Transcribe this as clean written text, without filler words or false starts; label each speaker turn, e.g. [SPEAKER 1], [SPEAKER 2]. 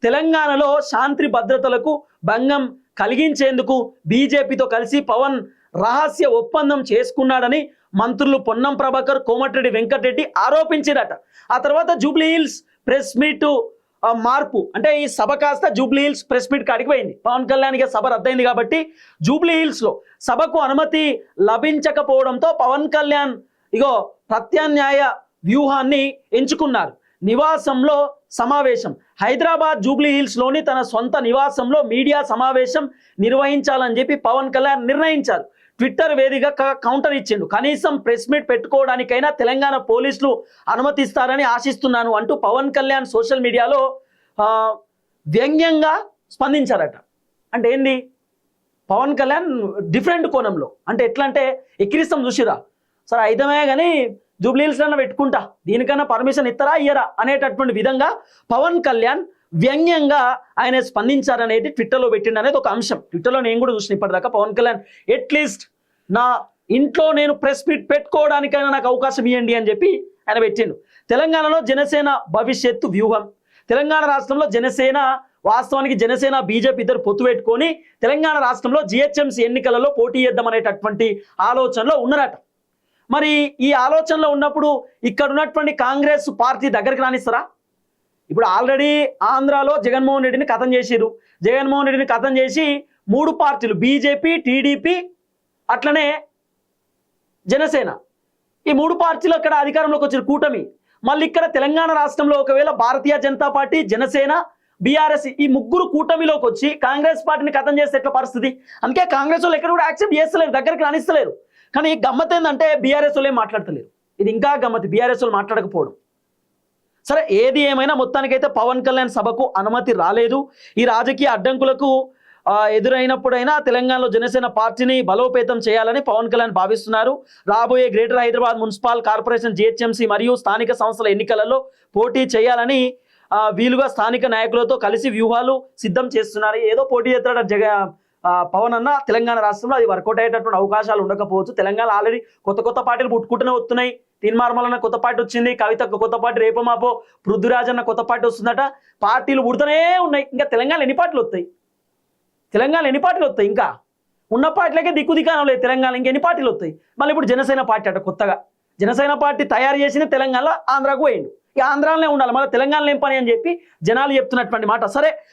[SPEAKER 1] తెలంగాణలో శాంతి భద్రతలకు భంగం కలిగించేందుకు బీజేపీతో కలిసి పవన్ రహస్య ఒప్పందం చేసుకున్నాడని మంత్రులు పొన్నం ప్రభాకర్, కోమటిరెడ్డి వెంకటరెడ్డి ఆరోపించారట. ఆ తర్వాత జూబ్లీ హిల్స్ ప్రెస్ మీట్ మార్పు అంటే ఈ సభ కాస్త జూబ్లీ హిల్స్ ప్రెస్ మీట్ కాడికి పోయింది. పవన్ కళ్యాణ్ సభ రద్దయింది కాబట్టి జూబ్లీ హిల్స్ లో సభకు అనుమతి లభించకపోవడంతో పవన్ కళ్యాణ్ ప్రత్యామ్నాయ వ్యూహాన్ని ఎంచుకున్నారు. నివాసంలో సమావేశం. హైదరాబాద్ జూబ్లీ హిల్స్ లోని తన సొంత నివాసంలో మీడియా సమావేశం నిర్వహించాలని చెప్పి పవన్ కళ్యాణ్ నిర్ణయించారు. ట్విట్టర్ వేదికగా కౌంటర్ ఇచ్చిండు. కనీసం ప్రెస్ మీట్ పెట్టుకోవడానికైనా తెలంగాణ పోలీసులు అనుమతిస్తారని ఆశిస్తున్నాను అంటూ పవన్ కళ్యాణ్ సోషల్ మీడియాలో వ్యంగ్యంగా స్పందించారట. అంటే ఏంది, పవన్ కళ్యాణ్ డిఫరెంట్ కోణంలో అంటే ఎట్లా అంటే ఎక్కిరిస్తాం చూసిరా సరే అయితమే కానీ జూబ్లీ హిల్స్ అన్న పెట్టుకుంటా, దీనికన్నా పర్మిషన్ ఇస్తారా ఇయ్యరా అనేటటువంటి విధంగా పవన్ కళ్యాణ్ వ్యంగ్యంగా ఆయన స్పందించారనేది ట్విట్టర్లో పెట్టిండు అనేది ఒక అంశం. ట్విట్టర్లో నేను కూడా చూసిన ఇప్పటిదాకా పవన్ కళ్యాణ్ అట్లీస్ట్ నా ఇంట్లో నేను ప్రెస్ మీట్ పెట్టుకోవడానికైనా నాకు అవకాశం ఇవ్వండి అని చెప్పి ఆయన పెట్టిండు. తెలంగాణలో జనసేన భవిష్యత్తు వ్యూహం. తెలంగాణ రాష్ట్రంలో జనసేన వాస్తవానికి జనసేన బీజేపీ ఇద్దరు పొత్తు పెట్టుకొని తెలంగాణ రాష్ట్రంలో జిహెచ్ఎంసీ ఎన్నికలలో పోటీ చేద్దామనేటటువంటి ఆలోచనలో ఉన్నారట. మరి ఈ ఆలోచనలో ఉన్నప్పుడు ఇక్కడ ఉన్నటువంటి కాంగ్రెస్ పార్టీ దగ్గరికి రానిస్తారా? ఇప్పుడు ఆల్రెడీ ఆంధ్రాలో జగన్మోహన్ రెడ్డిని ఖతం చేసిరు. జగన్మోహన్ రెడ్డిని ఖతం చేసి 3 పార్టీలు బీజేపీ, టీడీపీ అట్లనే జనసేన, ఈ 3 పార్టీలు ఇక్కడ అధికారంలోకి వచ్చిన కూటమి. మళ్ళీ ఇక్కడ తెలంగాణ రాష్ట్రంలో ఒకవేళ భారతీయ జనతా పార్టీ, జనసేన, బీఆర్ఎస్ ఈ 3 కూటమిలోకి వచ్చి కాంగ్రెస్ పార్టీని ఖతం చేస్తే ఎట్లా పరిస్థితి? అందుకే కాంగ్రెస్ వాళ్ళు ఎక్కడ కూడా యాక్సెప్ట్ చేస్తలేరు, దగ్గరికి రానిస్తలేరు. కానీ గమ్మత్ ఏంటంటే బీఆర్ఎస్ వాళ్ళు ఏం మాట్లాడతలేరు. ఇది ఇంకా గమ్మత్, బీఆర్ఎస్ వాళ్ళు మాట్లాడకపోవడం. సరే ఏది ఏమైనా మొత్తానికైతే పవన్ కళ్యాణ్ సభకు అనుమతి రాలేదు. ఈ రాజకీయ అడ్డంకులకు ఎదురైనప్పుడైనా తెలంగాణలో జనసేన పార్టీని బలోపేతం చేయాలని పవన్ కళ్యాణ్ భావిస్తున్నారు. రాబోయే greater Hyderabad municipal corporation, GHMC మరియు స్థానిక సంస్థల ఎన్నికలలో పోటీ చేయాలని వీలుగా స్థానిక నాయకులతో కలిసి వ్యూహాలు సిద్ధం చేస్తున్నారు. ఏదో పోటీ చేస్తాడు పవన్ అన్న తెలంగాణ రాష్ట్రంలో, అది వర్కౌట్ అయ్యేటటువంటి అవకాశాలు ఉండకపోవచ్చు. తెలంగాణ ఆల్రెడీ కొత్త పార్టీలు పుట్టుకుంటూనే వస్తున్నాయి. తీన్మార్మలన్న కొత్త పార్టీ వచ్చింది, కవితకు కొత్త పార్టీ, రేపమాపో పృథ్వీరాజ్ అన్న కొత్త పార్టీ వస్తుందట. పార్టీలు పుడుతూనే ఉన్నాయి. ఇంకా తెలంగాణ ఎన్ని పార్టీలు వస్తాయి? ఇంకా ఉన్న పార్టీలకే దిక్కుదికానం లేదు తెలంగాణ, ఇంకెన్ని పార్టీలు వస్తాయి? మళ్ళీ ఇప్పుడు జనసేన పార్టీ అట కొత్తగా. జనసేన పార్టీ తయారు చేసింది తెలంగాణలో, ఆంధ్రాకు పోయిండు. ఈ ఆంధ్రాలోనే ఉండాలి, మళ్ళీ తెలంగాణలో ఏం పని అని చెప్పి జనాలు చెప్తున్నటువంటి మాట. సరే